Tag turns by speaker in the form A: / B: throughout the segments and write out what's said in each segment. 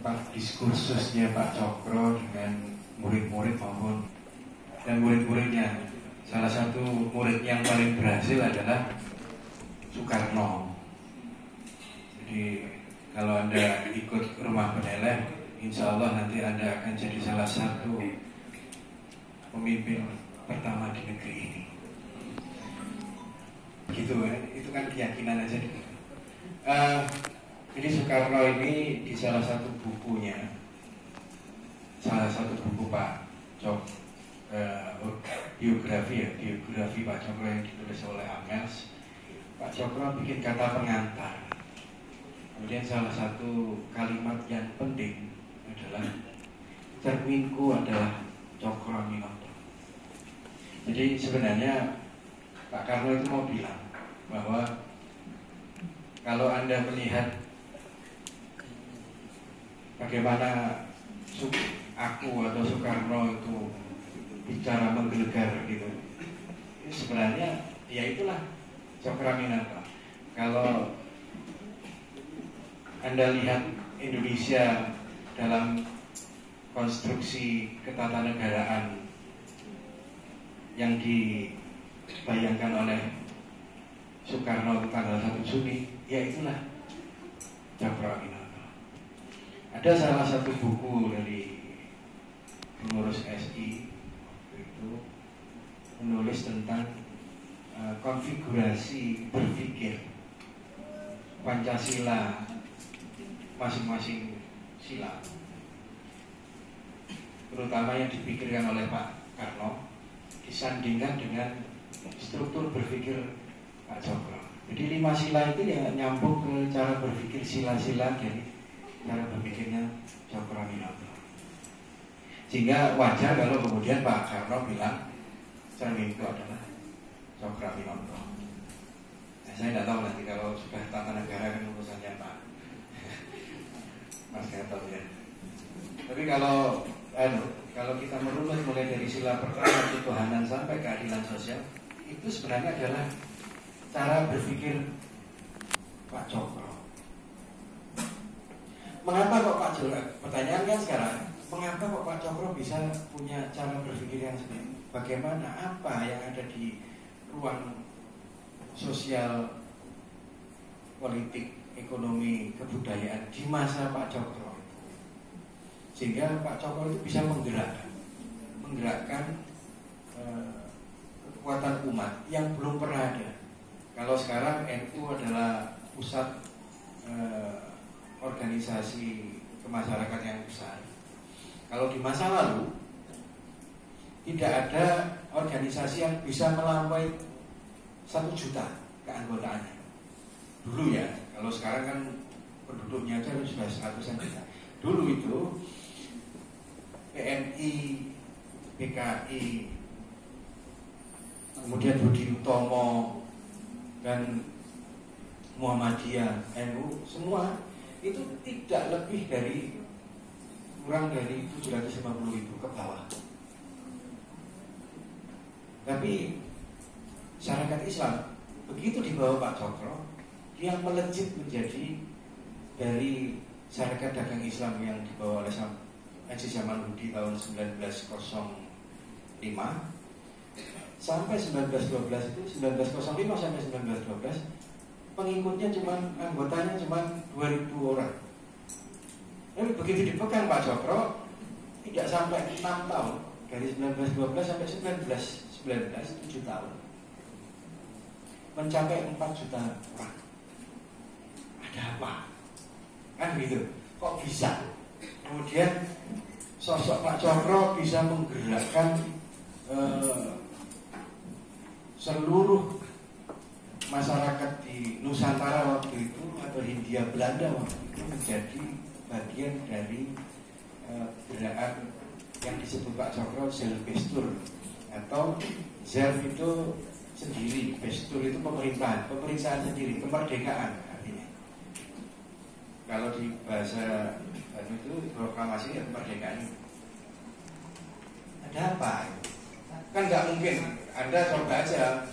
A: tempat diskursusnya Pak Cokro dengan murid-murid maupun dan murid-muridnya. Salah satu murid yang paling berhasil adalah Soekarno. Jadi kalau Anda ikut rumah peneleh, insya Allah nanti Anda akan jadi salah satu pemimpin pertama di negeri ini. Gitu ya, itu kan keyakinan aja. Jadi Soekarno ini di salah satu bukunya, salah satu buku Pak Cok, biografi Pak Cokro yang ditulis oleh Amels, Pak Cokro bikin kata pengantar. Kemudian salah satu kalimat yang penting adalah cerminku adalah Cokro Aminoto. Jadi sebenarnya Pak Karno itu mau bilang bahwa kalau Anda melihat bagaimana aku atau Soekarno itu bicara menggelegar gitu, sebenarnya ya itulah Cokro Aminoto. Kalau Anda lihat Indonesia dalam konstruksi ketatanegaraan yang dibayangkan oleh Soekarno tanggal 1 Juni, ya itulah Cokro Aminoto. Ada salah satu buku dari pengurus SI waktu itu menulis tentang konfigurasi berpikir Pancasila masing-masing sila, terutama yang dipikirkan oleh Pak Karno, disandingkan dengan struktur berpikir Pak Cokro. Jadi 5 sila itu ya nyambung ke cara berpikir sila-sila dari cara berpikirnya Cokro Aminoto. Sehingga wajar kalau kemudian Pak Karno bilang cermin itu adalah Cokro Aminoto. Nah, saya tidak tahu nanti kalau sudah tata negara kan urusannya Pak Mas Gatot ya. Tapi kalau kita merunut mulai dari sila pertama ketuhanan sampai keadilan sosial, itu sebenarnya adalah cara berpikir Pak Cokro. Mengapa kok Pak Cokro? Pertanyaan kan sekarang, mengapa kok Pak Cokro bisa punya cara berpikir yang seperti ini? Bagaimana, apa yang ada di ruang sosial, politik, ekonomi, kebudayaan di masa Pak Cokro, sehingga Pak Cokro itu bisa menggerakkan kekuatan umat yang belum pernah ada. Kalau sekarang NU adalah pusat organisasi kemasyarakatan yang besar. Kalau di masa lalu tidak ada organisasi yang bisa melampaui 1 juta keanggotaannya. Dulu ya, kalau sekarang kan penduduknya aja sudah 100-an juta. Dulu itu PNI, PKI, kemudian Budi Utomo dan Muhammadiyah, NU, semua itu tidak lebih dari kurang dari 750.000 ke bawah. Tapi masyarakat Islam begitu di bawah Pak Cokro, dia melejit menjadi dari syarikat dagang Islam yang dibawa oleh Haji Samanhudi tahun 1905 sampai 1912 itu 1905 sampai 1912 pengikutnya anggotanya cuma 2.000 orang. Tapi begitu dipegang Pak Cokro tidak sampai 6 tahun, dari 1912 sampai 19 7 tahun mencapai 4 juta orang. Ada apa? Kan gitu. Kok bisa? Kemudian sosok Pak Cokro bisa menggerakkan seluruh masyarakat di Nusantara waktu itu atau Hindia Belanda waktu itu menjadi bagian dari gerakan yang disebut Pak Cokro Zelbestur, atau Zelf itu sendiri, Bestur itu pemerintahan sendiri, kemerdekaan artinya. Kalau di bahasa itu proklamasi ya kemerdekaan. Ada apa? Kan nggak mungkin Anda coba aja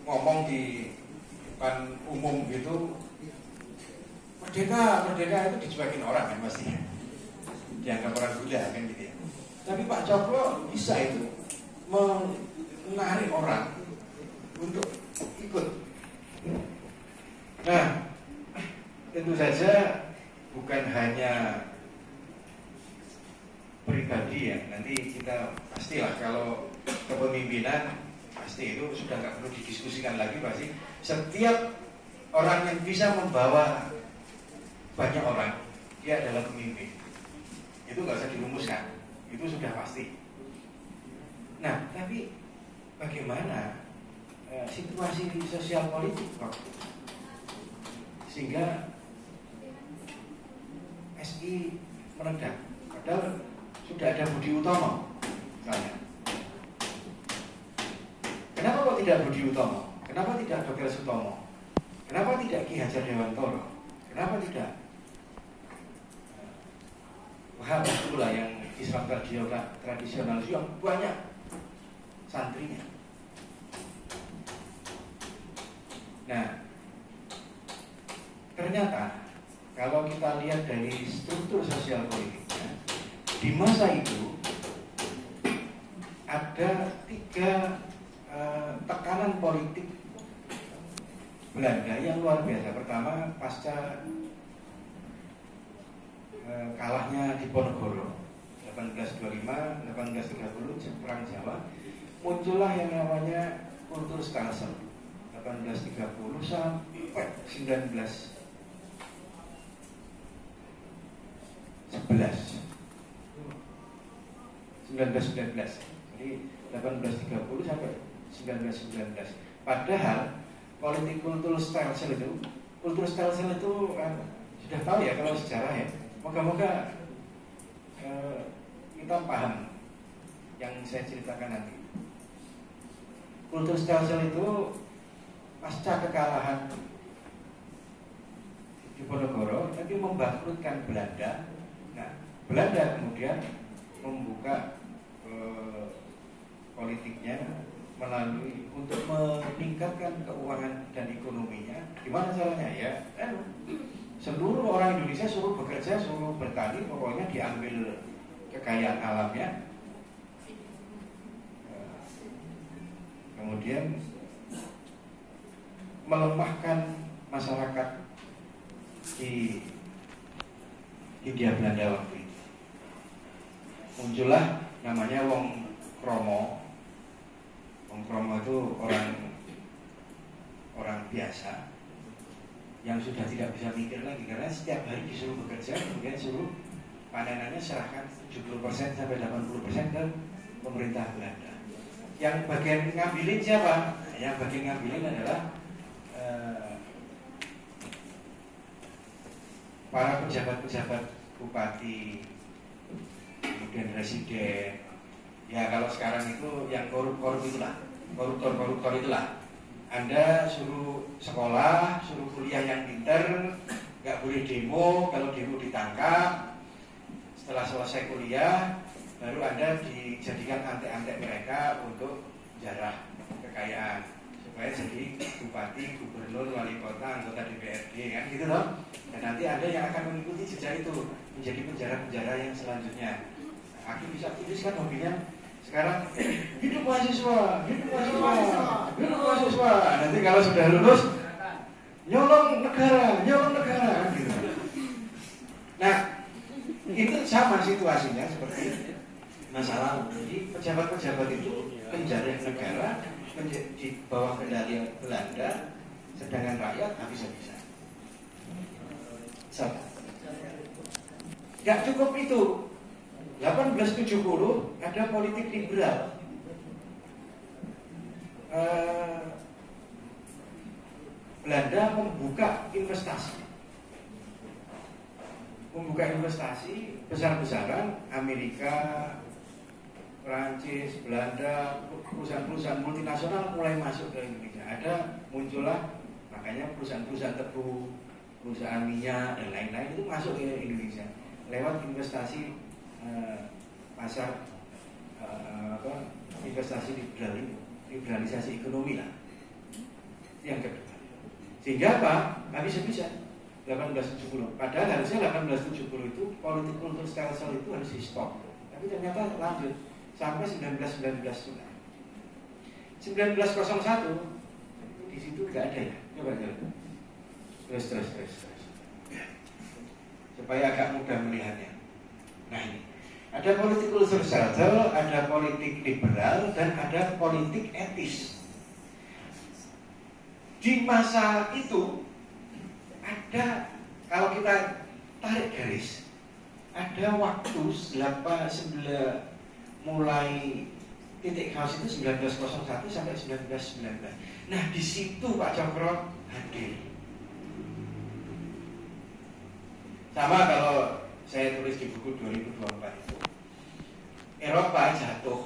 A: ngomong di depan umum gitu, merdeka itu dicuekin orang kan pastinya. dianggap orang Buddha kan gitu ya. Tapi Pak Cokro bisa itu menarik orang untuk ikut. Nah, tentu saja bukan hanya pribadi ya. Nanti kita pastilah kalau kepemimpinan pasti itu sudah nggak perlu didiskusikan lagi, pasti setiap orang yang bisa membawa banyak orang dia adalah pemimpin. Itu nggak usah dirumuskan, itu sudah pasti. Nah, tapi bagaimana situasi sosial politik waktu itu? Sehingga SI meledak. Padahal sudah ada Budi Utomo misalnya. Kenapa kok tidak Budi Utomo? Kenapa tidak Dr. Sutomo? Kenapa tidak Ki Hajar Dewantoro? Kenapa tidak Wahab Abdullah yang Islam tradisional yang banyak santrinya? Nah, ternyata kalau kita lihat dari struktur sosial politiknya, di masa itu ada 3 tekanan politik Belanda yang luar biasa. Pertama, pasca kalahnya Diponegoro 1825, 1830 Perang Jawa, muncullah yang namanya kultur Stelsel 1830 sampai 1911. Jadi 1830 sampai 1919. Padahal politik kultur Stelsel itu sudah tahu ya kalau sejarah ya. Moga-moga kita paham yang saya ceritakan nanti. Kultur Stelsel itu pasca kekalahan Diponegoro nanti membangkrutkan Belanda. Nah, Belanda kemudian membuka politiknya melalui untuk meningkatkan keuangan dan ekonominya. Gimana caranya ya? Seluruh orang Indonesia suruh bekerja, suruh bertani, pokoknya diambil kekayaan alamnya. Kemudian melemahkan masyarakat di Hindia Belanda waktu itu. Muncullah namanya Wong Kromo. Wong Kromo itu orang biasa yang sudah tidak bisa mikir lagi karena setiap hari disuruh bekerja, kemudian suruh panenannya serahkan 70% sampai 80% ke pemerintah Belanda. Yang bagian ngambilin siapa? Yang bagian ngambilin adalah para pejabat-pejabat bupati, kemudian residen. Ya kalau sekarang itu yang koruptor itulah. Anda suruh sekolah, suruh kuliah yang pintar, nggak boleh demo, kalau demo ditangkap. Setelah selesai kuliah, baru Anda dijadikan antek-antek mereka untuk jarah kekayaan supaya jadi bupati, gubernur, wali kota, anggota DPRD, kan gitu loh. Dan nanti Anda yang akan mengikuti jejak itu menjadi penjara-penjara yang selanjutnya. Hakim bisa tuliskan hobinya sekarang hidup mahasiswa. Nanti kalau sudah lulus nyolong negara gitu. Nah, itu sama situasinya seperti masa lalu. Jadi pejabat-pejabat itu penjara negara di bawah kendali Belanda, sedangkan rakyat habis-habisan. Gak cukup itu. 1870 ada politik liberal. Belanda membuka investasi besar-besaran. Amerika, Prancis, Belanda, perusahaan-perusahaan multinasional mulai masuk ke Indonesia. Muncullah makanya perusahaan-perusahaan tebu, perusahaan minyak dan lain-lain itu masuk ke Indonesia lewat investasi pasar investasi liberalisasi ekonomi lah. Yang kedua, sehingga apa? Habis-habisan 1870. Padahal harusnya 1870 itu politik kultur stelsel itu harus di stop. Tapi ternyata lanjut sampai 1919. 1901 di situ nggak ada ya. Coba. Terus. Supaya agak mudah melihatnya. Nah ini ada politik kultur stelsel, ada politik liberal, dan ada politik etis. Di masa itu ada, kalau kita tarik garis, ada waktu mulai titik haus itu 1901 sampai 1919. Nah di situ Pak Cokro hadir. Sama kalau saya tulis di buku 2024 itu, Eropa jatuh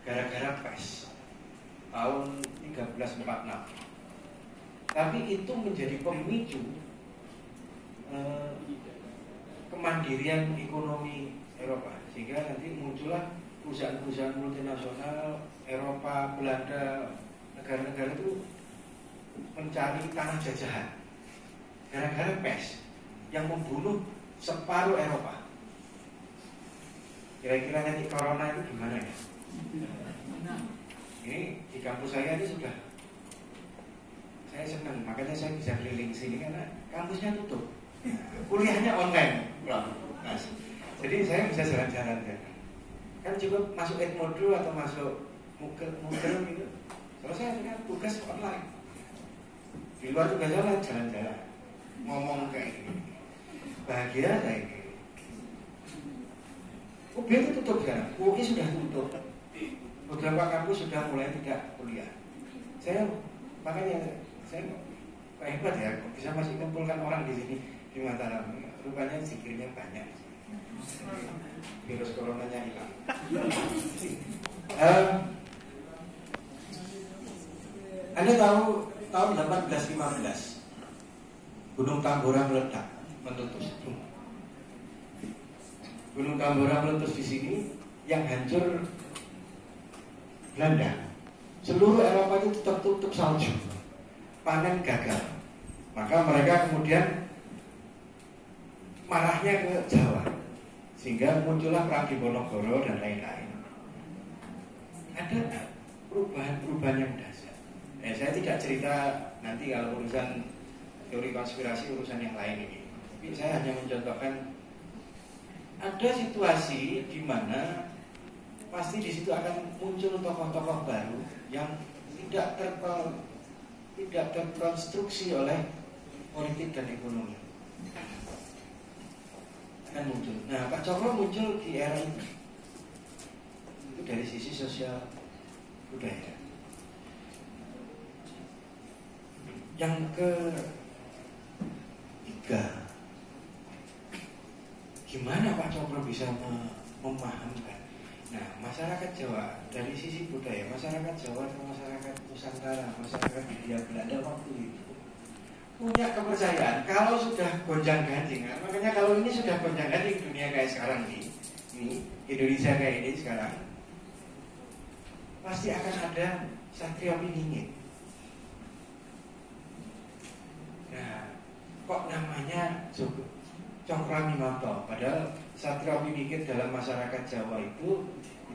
A: gara-gara PES tahun 1346. Tapi itu menjadi pemicu kemandirian ekonomi Eropa, sehingga nanti muncullah perusahaan-perusahaan multinasional Eropa, Belanda, negara-negara itu mencari tanah jajahan gara-gara PES yang membunuh separuh Eropa. Kira-kira nanti corona itu gimana ya? Ini di kampus saya ini sudah, saya senang, makanya saya bisa keliling sini karena kampusnya tutup, kuliahnya online, jadi saya bisa jalan-jalan kan cukup masuk Edmodo atau masuk Moodle gitu. Kalau saya kan tugas online, di luar tugas jalan-jalan, ngomong kayak gini, bahagia kayak gini. UB itu tutup sekarang, UI sudah tutup, beberapa kampus sudah mulai tidak kuliah. Makanya saya hebat ya, bisa masih kumpulkan orang di sini di Mataram. Rupanya zikirnya banyak, virus coronanya hilang. Anda tahu tahun 1815 Gunung Tambora meledak, meletus. Gunung Tambora meletus di sini, yang hancur Belanda. Seluruh Eropa itu tertutup salju, panen gagal. Maka mereka kemudian marahnya ke Jawa, sehingga muncullah Perang Diponegoro dan lain-lain. Ada perubahan-perubahan yang dasar. Saya tidak cerita nanti kalau urusan teori konspirasi, urusan yang lain ini. Tapi saya hanya mencontohkan ada situasi di mana pasti di situ akan muncul tokoh-tokoh baru yang tidak terkonstruksi oleh politik dan ekonomi. Akan muncul. Nah, Pak Cokro muncul di era itu. Itu dari sisi sosial budaya. Yang ketiga, gimana Pak Cokro bisa memahamkan? Nah, masyarakat Jawa dari sisi budaya, masyarakat Jawa atau masyarakat Nusantara, masyarakat Hindia Belanda waktu itu punya kepercayaan kalau sudah gonjang-ganjing. Makanya kalau ini sudah gonjang-ganjing dunia kayak sekarang ini Indonesia kayak ini sekarang, pasti akan ada Satrio Piningit. Nah, kok namanya Cokraminoto, padahal Satrio Piningit dalam masyarakat Jawa itu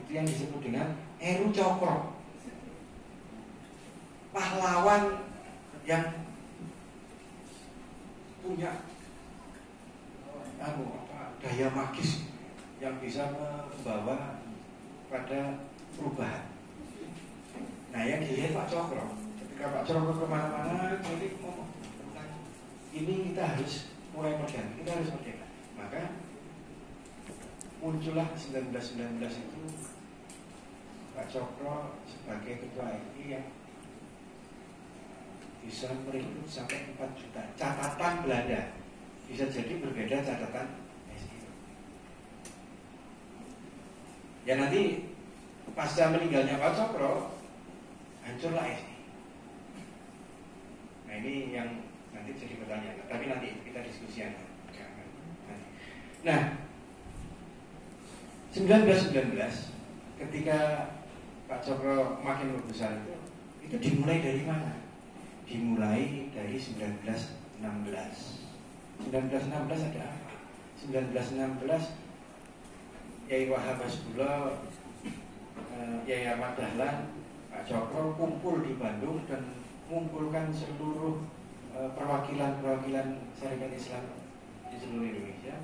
A: yang disebut dengan Heru Cokro, pahlawan yang punya daya magis yang bisa membawa pada perubahan. Nah, yang dilihat Pak Cokro, ketika Pak Cokro kemana-mana, jadi ngomong tentang ini kita harus mulai merdeka, kita harus merdeka. Maka muncullah 1919 itu Pak Cokro sebagai ketua FI yang bisa merekrut sampai 4 juta. Catatan Belanda bisa jadi berbeda catatan SI. Ya nanti pasca meninggalnya Pak Cokro hancurlah SI. Nah ini yang nanti jadi pertanyaan. Tapi nanti kita diskusikan. Nah 1919 ketika Pak Cokro makin berbesar itu dimulai dari mana? Dimulai dari 1916. 1916 ada apa? 1916 Yai Wahab Hasbullah, Yai Ahmad Dahlan, Pak Cokro kumpul di Bandung dan mengumpulkan seluruh perwakilan-perwakilan syarikat Islam di seluruh Indonesia,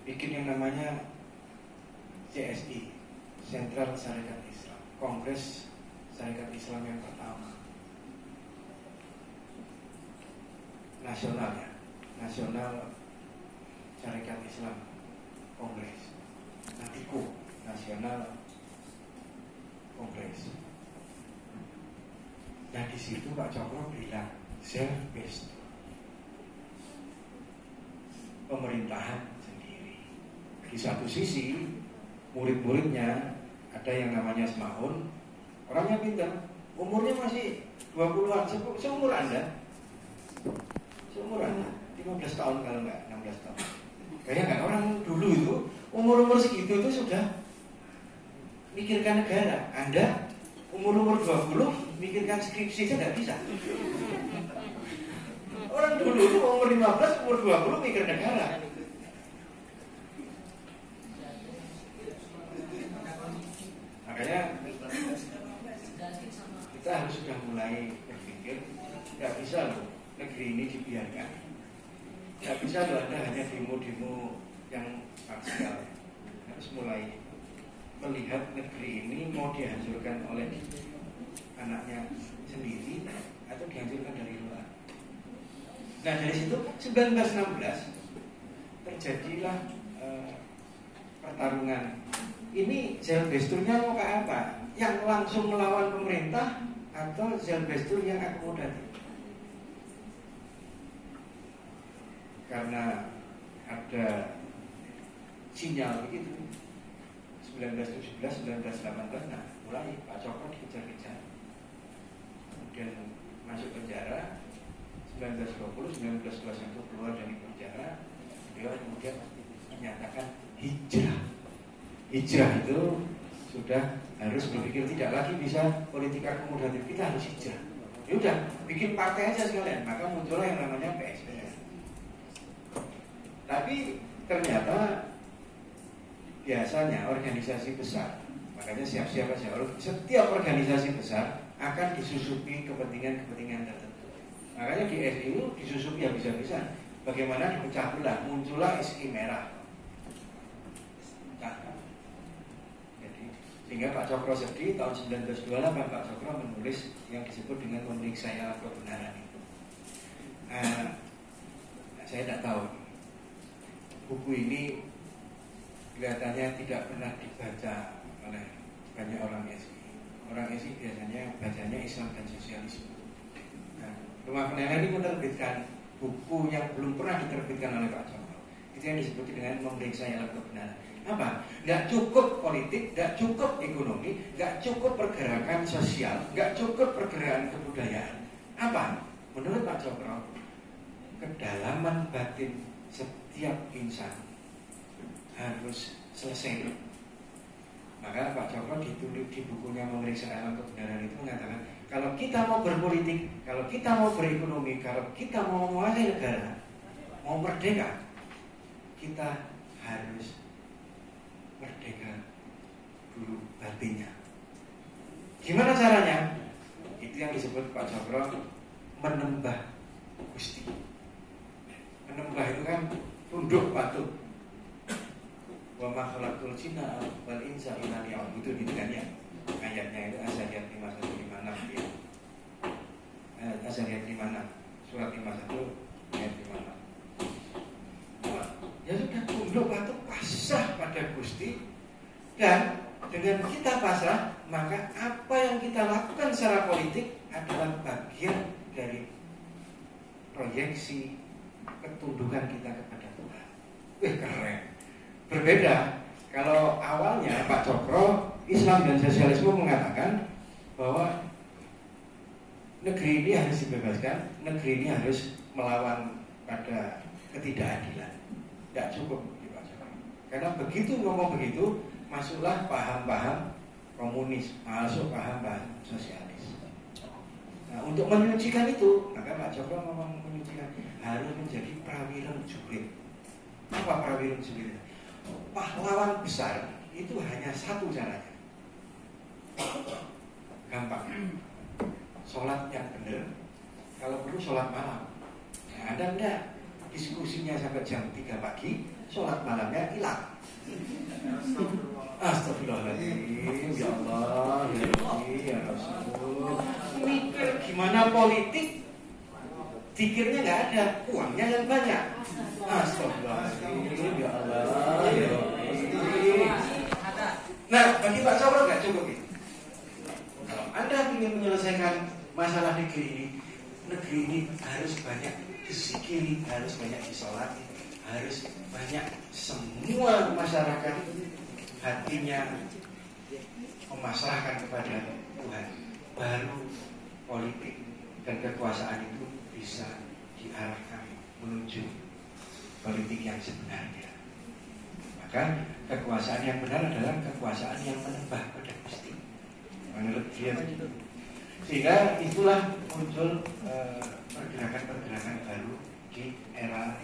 A: bikin yang namanya CSI, Sentral Syarikat Islam, Kongres Syarikat Islam yang pertama nasional, ya, Nasional Syarikat Islam Kongres, NATIKO, Nasional Kongres. Nah di situ Pak Cokro bilang self-based, pemerintahan sendiri. Di satu sisi murid-muridnya ada yang namanya Semaun, orangnya pintar, umurnya masih 20-an, seumur Anda, 15 tahun kalau enggak 16 tahun. Bayangkan orang dulu itu umur-umur segitu itu sudah mikirkan negara. Anda umur-umur 20 mikirkan skripsi saja nggak bisa. Orang dulu itu umur 15, umur 20 mikir negara. Makanya kita harus sudah mulai berpikir, nggak bisa loh negeri ini dibiarkan. Nggak bisa loh Anda hanya demo-demo yang parsial. Harus mulai melihat negeri ini mau dihancurkan oleh anaknya sendiri atau dihancurkan dari luar. Nah dari situ 1916 terjadilah pertarungan. Ini Zelbesturnya mau ke apa? Yang langsung melawan pemerintah atau Zelbestur yang akomodatif? Karena ada sinyal begitu 1917, 1918, nah mulai Pak Cokro dikejar-kejar, kemudian masuk penjara. 1920, 1921 keluar dari penjara, beliau kemudian menyatakan hijrah. Hijrah itu sudah harus berpikir tidak lagi bisa politik akomodatif, kita harus hijrah. Ya udah, bikin partai aja sekalian, maka muncullah yang namanya PSBS. Tapi ternyata biasanya organisasi besar, makanya siap-siap aja, setiap organisasi besar akan disusupi kepentingan-kepentingan tertentu. Makanya di SIU disusupi habis-habisan. Bagaimana dipecah belah, muncullah SI merah. Jadi sehingga Pak Cokro sedih tahun 1928 Pak Cokro menulis yang disebut dengan memeriksa kebenaran itu. Saya tidak tahu buku ini kelihatannya tidak pernah dibaca oleh banyak orang SI. Orang SI biasanya bacanya Islam dan sosialisme. Rumah Peneleh ini menerbitkan buku yang belum pernah diterbitkan oleh Pak Cokro. Itu yang disebut dengan memeriksa alat kebenaran. Apa? Nggak cukup politik, nggak cukup ekonomi, nggak cukup pergerakan sosial, nggak cukup pergerakan kebudayaan. Apa? Menurut Pak Cokro, kedalaman batin setiap insan harus selesai. Maka Pak Cokro ditulis di bukunya memeriksa alat kebenaran itu mengatakan, kalau kita mau berpolitik, kalau kita mau berekonomi, kalau kita mau menguasai negara, mau merdeka, kita harus merdeka dulu batinnya. Gimana caranya? Itu yang disebut Pak Cokro menembah Gusti. Menembah itu kan tunduk patuh. Wa ma khalaqtul jinna wal insa illa liya'budun, itu kan ya. Ayatnya itu Azariyat 51-56 ya. Azariyat 56, surat 51 ayat 56. Ya sudah, tunduk patuh, pasrah pada Gusti. Dan dengan kita pasrah, maka apa yang kita lakukan secara politik adalah bagian dari proyeksi ketundukan kita kepada Tuhan. Keren. Berbeda kalau awalnya Pak Cokro Islam dan sosialisme mengatakan bahwa negeri ini harus dibebaskan, negeri ini harus melawan pada ketidakadilan. Tidak cukup di Pak Cokro. Karena begitu ngomong begitu, masuklah paham-paham komunis, masuk paham-paham sosialis. Nah, untuk menyucikan itu, maka Pak Cokro ngomong menyucikan harus menjadi prawira jurid. Apa prawira jurid? Pahlawan besar itu hanya satu caranya. Gampang. Sholat yang benar, kalau perlu sholat malam. Nah, ada enggak diskusinya sampai jam 3 pagi, sholat malamnya hilang. Astagfirullahaladzim, ya Allah, ya Rabbi, ya Rasul. Mikir gimana politik, pikirnya nggak ada, uangnya yang banyak. Astagfirullahaladzim, ya Allah, ya Rabbi. Nah, bagi Pak Cokro nggak cukup itu. Kalau Anda ingin menyelesaikan masalah negeri ini harus banyak disikiri, harus banyak disolati, harus banyak semua masyarakat hatinya memasrahkan kepada Tuhan. Baru politik dan kekuasaan itu bisa diarahkan menuju politik yang sebenarnya. Maka kekuasaan yang benar adalah kekuasaan yang menembah pada Gusti. Menurut dia begitu. Sehingga itulah muncul pergerakan-pergerakan baru di era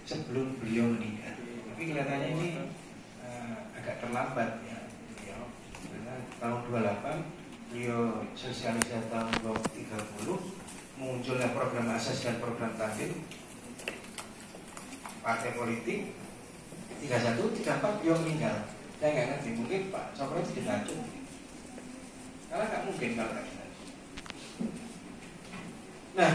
A: sebelum beliau meninggal. Tapi kelihatannya ini agak terlambat ya. Karena tahun 28 beliau sosialisasi tahun 30 munculnya program asas dan program tampil partai politik 31, 34 beliau meninggal. Saya nggak ngerti, mungkin Pak Cokro itu diracun. Karena nggak mungkin kalau nggak diracun. Nah,